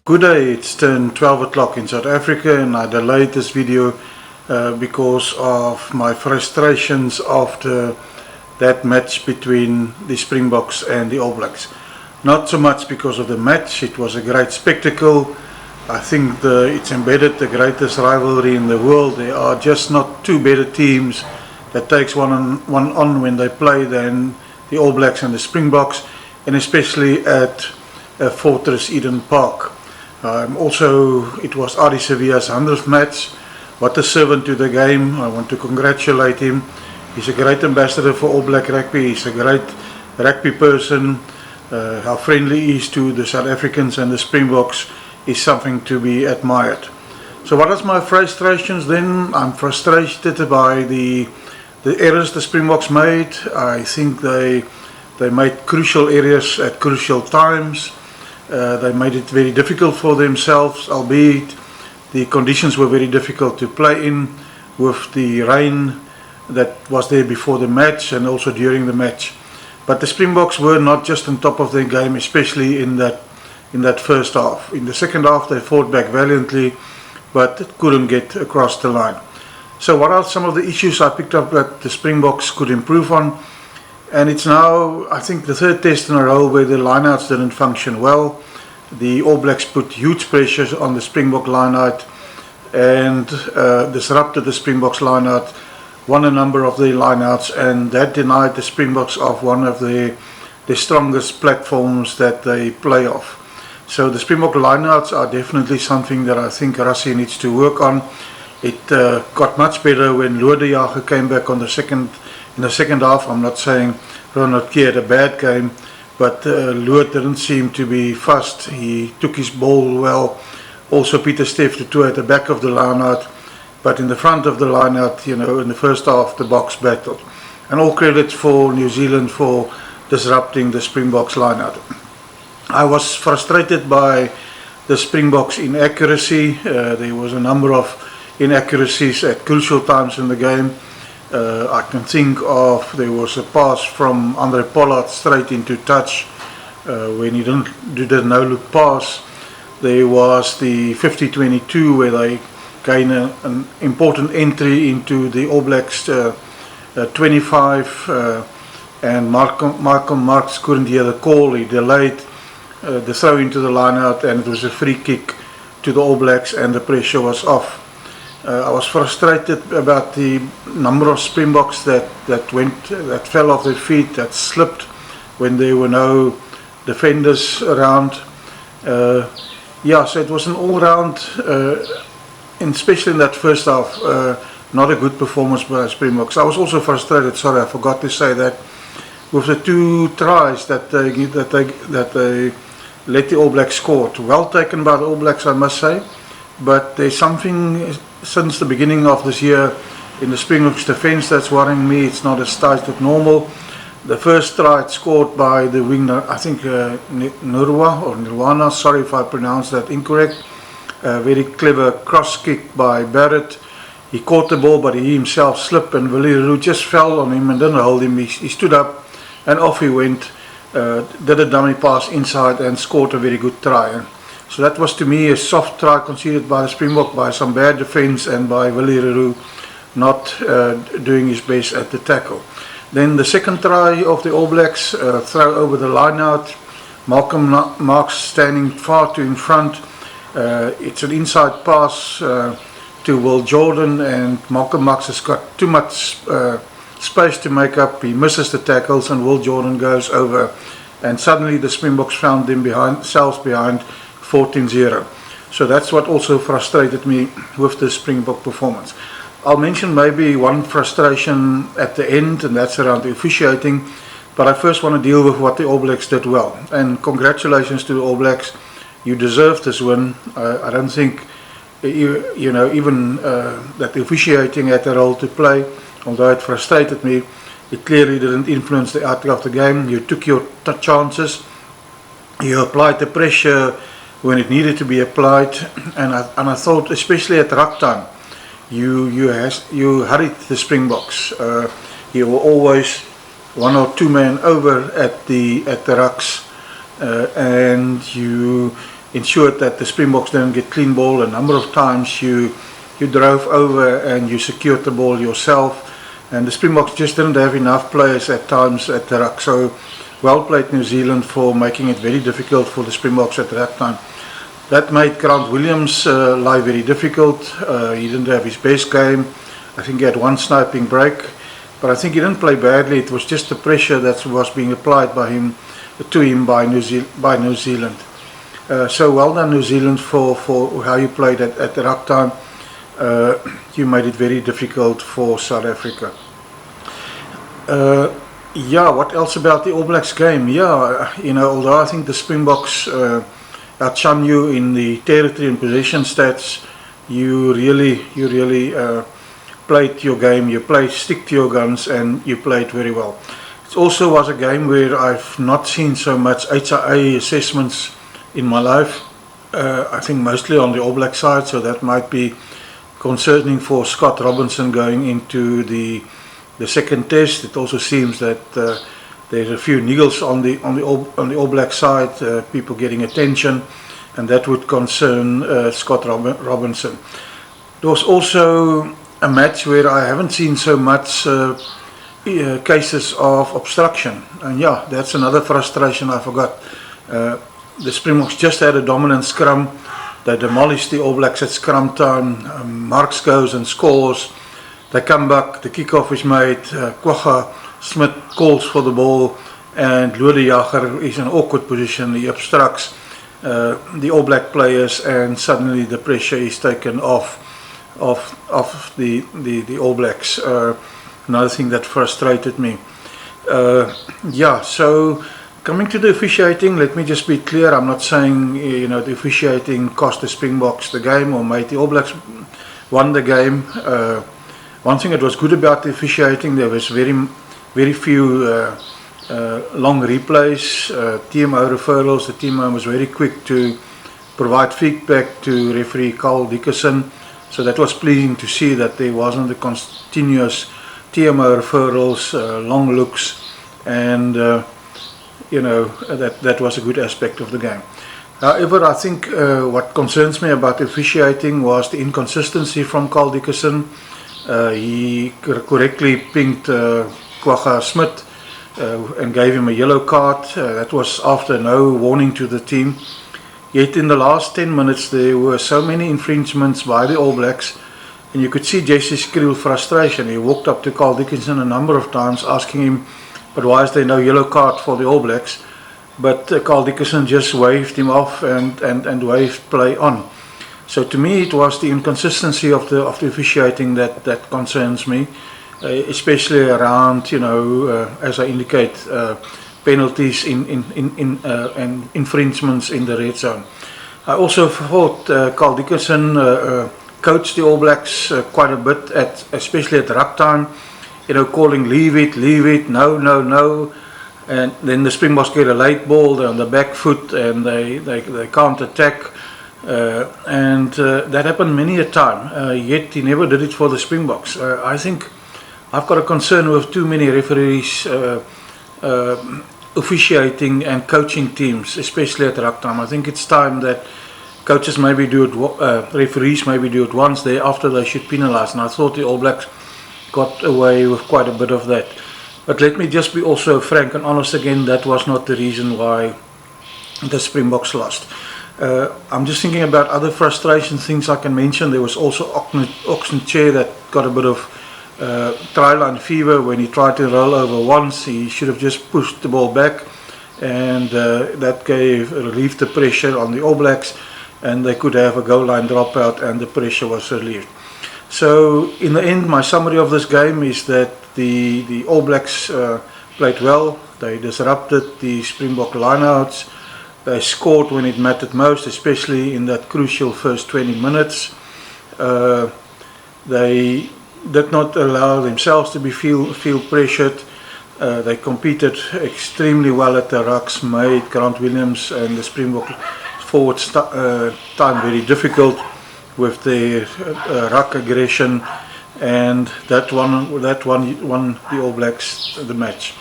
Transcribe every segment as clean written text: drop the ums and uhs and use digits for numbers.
Good day, it's turned 12 o'clock in South Africa and I delayed this video because of my frustrations after that match between the Springboks and the All Blacks. Not so much because of the match, it was a great spectacle. I think it's embedded the greatest rivalry in the world. There are just not two better teams that takes one on when they play than the All Blacks and the Springboks, and especially at Fortress Eden Park. Also, it was Adi Sevilla's 100th match. What a servant to the game. I want to congratulate him. He's a great ambassador for All Black Rugby. He's a great rugby person. How friendly he is to the South Africans and the Springboks is something to be admired. So what is my frustrations then? I'm frustrated by the errors the Springboks made. I think they made crucial errors at crucial times. They made it very difficult for themselves, albeit the conditions were very difficult to play in, with the rain that was there before the match and also during the match. But the Springboks were not just on top of their game, especially in that first half. In the second half they fought back valiantly, but couldn't get across the line. So what are some of the issues I picked up that the Springboks could improve on? And it's now, I think, the third test in a row where the lineouts didn't function well. The All Blacks put huge pressure on the Springbok lineout and disrupted the Springboks lineout, won a number of the lineouts, and that denied the Springboks of one of the strongest platforms that they play off. So the Springbok lineouts are definitely something that I think Rassie needs to work on. It got much better when Jordie came back in the second half. I'm not saying Reinach had a bad game, but Jordie didn't seem to be fussed. He took his ball well. Also Peter Steph at the back of the lineout, but in the front of the lineout, in the first half the Boks battled. And all credit for New Zealand for disrupting the Springboks lineout. I was frustrated by the Springboks inaccuracy. There was a number of inaccuracies at crucial times in the game. I can think of, there was a pass from Andre Pollard straight into touch when he did a no-look pass. There was the 50-22 where they gain an important entry into the All Blacks 25 and Marx couldn't hear the call. He delayed the throw into the lineout and it was a free kick to the All Blacks and the pressure was off. I was frustrated about the number of Springboks that fell off their feet, that slipped when there were no defenders around. So it was an all-round, especially in that first half, not a good performance by Springboks. I was also frustrated, sorry, I forgot to say that, with the two tries that they let the All Blacks score. Well taken by the All Blacks, I must say, but there's something since the beginning of this year in the Springboks defence that's worrying me. It's not as tight as normal. The first try scored by the winger, I think Narawa, sorry if I pronounced that incorrect. Very clever cross kick by Barrett. He caught the ball but he himself slipped and Valerie just fell on him and didn't hold him. He stood up and off he went, did a dummy pass inside and scored a very good try. So that was to me a soft try conceded by the Springbok, by some bad defence and by Valerie not doing his best at the tackle. Then the second try of the All Blacks, throw over the lineout, Marx standing far too in front. It's an inside pass to Will Jordan and Marx has got too much space to make up. He misses the tackles and Will Jordan goes over and suddenly the Springboks found themselves behind 14-0. So that's what also frustrated me with the Springbok performance. I'll mention maybe one frustration at the end, and that's around the officiating, but I first want to deal with what the All Blacks did well. And congratulations to the All Blacks, you deserve this win. I don't think even that the officiating had a role to play, although it frustrated me. It clearly didn't influence the outcome of the game. You took your chances, you applied the pressure when it needed to be applied, and I thought, especially at ruck time, you hurried the Springboks. You were always one or two men over at the rucks, and you ensured that the Springboks didn't get clean ball. A number of times you drove over and you secured the ball yourself, and the Springboks just didn't have enough players at times at the ruck. So well played New Zealand for making it very difficult for the Springboks at that time. That made Grant Williams' life very difficult. He didn't have his best game. I think he had one sniping break, but I think he didn't play badly. It was just the pressure that was being applied by him to him by New Zealand. So well done, New Zealand, for how you played at the ruck time. You made it very difficult for South Africa. Yeah, what else about the All Blacks game? Yeah, you know, although I think the Springboks outshone you in the territory and possession stats, you really played your game. You played stick to your guns, and you played very well. It also was a game where I've not seen so much HIA assessments in my life. I think mostly on the All Black side, so that might be concerning for Scott Robinson going into the second test. It also seems that there's a few niggles on the All Black side, people getting attention, and that would concern Scott Robinson. There was also a match where I haven't seen so much cases of obstruction, and yeah, that's another frustration I forgot. The Springboks just had a dominant scrum. They demolished the All Blacks at scrum time. Marx goes and scores. They come back, the kickoff is made, Kwagga Smith calls for the ball, and Jordie is in an awkward position. He obstructs the All Black players, and suddenly the pressure is taken off the All Blacks. Another thing that frustrated me. Yeah, so coming to the officiating, let me just be clear. I'm not saying the officiating cost the Springboks the game or made the All Blacks won the game. One thing that was good about the officiating, there was very few long replays, TMO referrals. The TMO was very quick to provide feedback to referee Carl Dickerson, so that was pleasing to see that there wasn't the continuous TMO referrals, long looks, and that was a good aspect of the game. However, I think what concerns me about the officiating was the inconsistency from Carl Dickerson. He correctly pinged Kwagga Smith and gave him a yellow card. That was after no warning to the team. Yet in the last 10 minutes there were so many infringements by the All Blacks, and you could see Jesse Skriel's frustration. He walked up to Carl Dickerson a number of times asking him, but why is there no yellow card for the All Blacks? But Carl Dickerson just waved him off and waved play on. So to me it was the inconsistency of the officiating that concerns me, especially around, as I indicate, penalties and infringements in the red zone. I also thought Carl Dickerson coached the All Blacks quite a bit, especially at ruck time, calling leave it, no, and then the Springboks get a late ball, they're on the back foot and they can't attack. That happened many a time, yet he never did it for the Springboks. I think I've got a concern with too many referees officiating and coaching teams, especially at ruck time. I think it's time that coaches maybe do it, referees maybe do it once, thereafter they should penalise, and I thought the All Blacks got away with quite a bit of that. But let me just be also frank and honest again, that was not the reason why the Springboks lost. I'm just thinking about other frustration things I can mention. There was also Auckland Chair that got a bit of try line fever when he tried to roll over once. He should have just pushed the ball back, and that relieved the pressure on the All Blacks, and they could have a goal line dropout and the pressure was relieved. So in the end, my summary of this game is that the All Blacks played well. They disrupted the Springbok lineouts. They scored when it mattered most, especially in that crucial first 20 minutes. They did not allow themselves to feel pressured. They competed extremely well at the rucks, made Grant Williams and the Springbok forward time very difficult with their ruck aggression, and that won the All Blacks the match.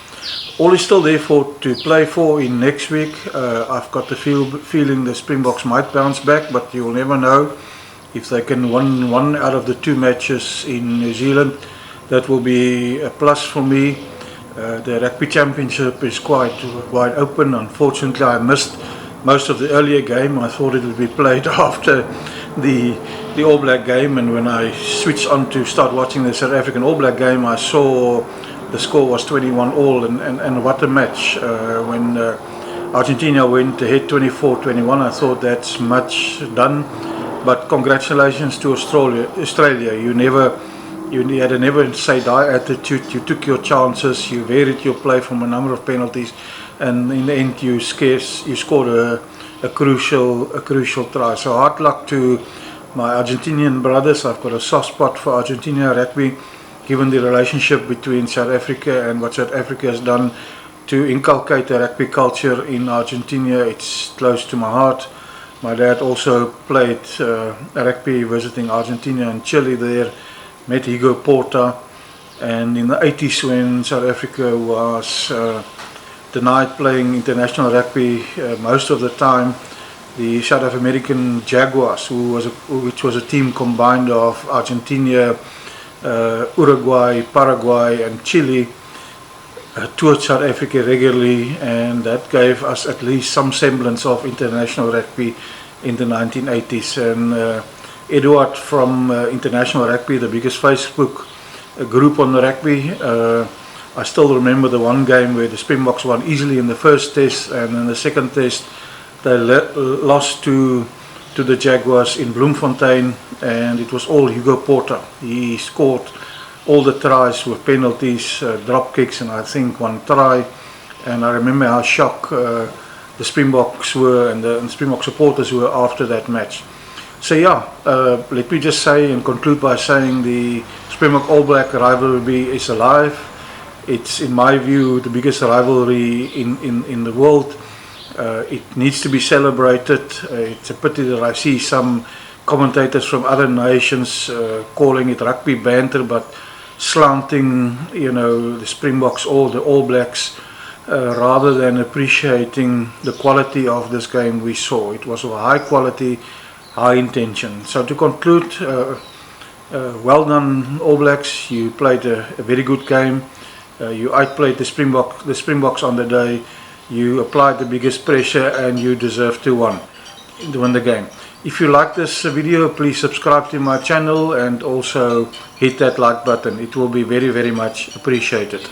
all is still there to play for in next week. I've got the feeling the Springboks might bounce back, but you'll never know. If they can win one out of the 2 matches in New Zealand, that will be a plus for me. The Rugby Championship is quite wide open. Unfortunately, I missed most of the earlier game. I thought it would be played after the All Black game, and when I switched on to start watching the South African All Black game, I saw the score was 21-all, and what a match. When Argentina went ahead 24-21, I thought that's much done, but congratulations to Australia. You had a never say die attitude. You took your chances, you varied your play from a number of penalties, and in the end you scored a crucial try. So hard luck to my Argentinian brothers. I've got a soft spot for Argentina rugby, given the relationship between South Africa and what South Africa has done to inculcate the rugby culture in Argentina. It's close to my heart. My dad also played rugby visiting Argentina and Chile there, met Hugo Porta, and in the 80s when South Africa was denied playing international rugby most of the time, the South American Jaguars, which was a team combined of Argentina, Uruguay, Paraguay and Chile, toured South Africa regularly, and that gave us at least some semblance of international rugby in the 1980s. And Edward from International Rugby, the biggest Facebook group on the rugby, I still remember the one game where the Springboks won easily in the first test, and in the second test they lost to the Jaguars in Bloemfontein, and it was all Hugo Porta. He scored all the tries with penalties, drop kicks, and I think one try. And I remember how shocked the Springboks were, and the Springbok supporters were after that match. So yeah, let me just say and conclude by saying the Springbok All Black rivalry is alive. It's, in my view, the biggest rivalry in the world. It needs to be celebrated. It's a pity that I see some commentators from other nations calling it rugby banter, but slanting, the Springboks or the All Blacks, rather than appreciating the quality of this game we saw. It was of a high quality, high intention. So to conclude, well done All Blacks. You played a very good game. You outplayed the Springboks on the day. You applied the biggest pressure, and you deserve to win the game. If you like this video, please subscribe to my channel and also hit that like button. It will be very, very much appreciated.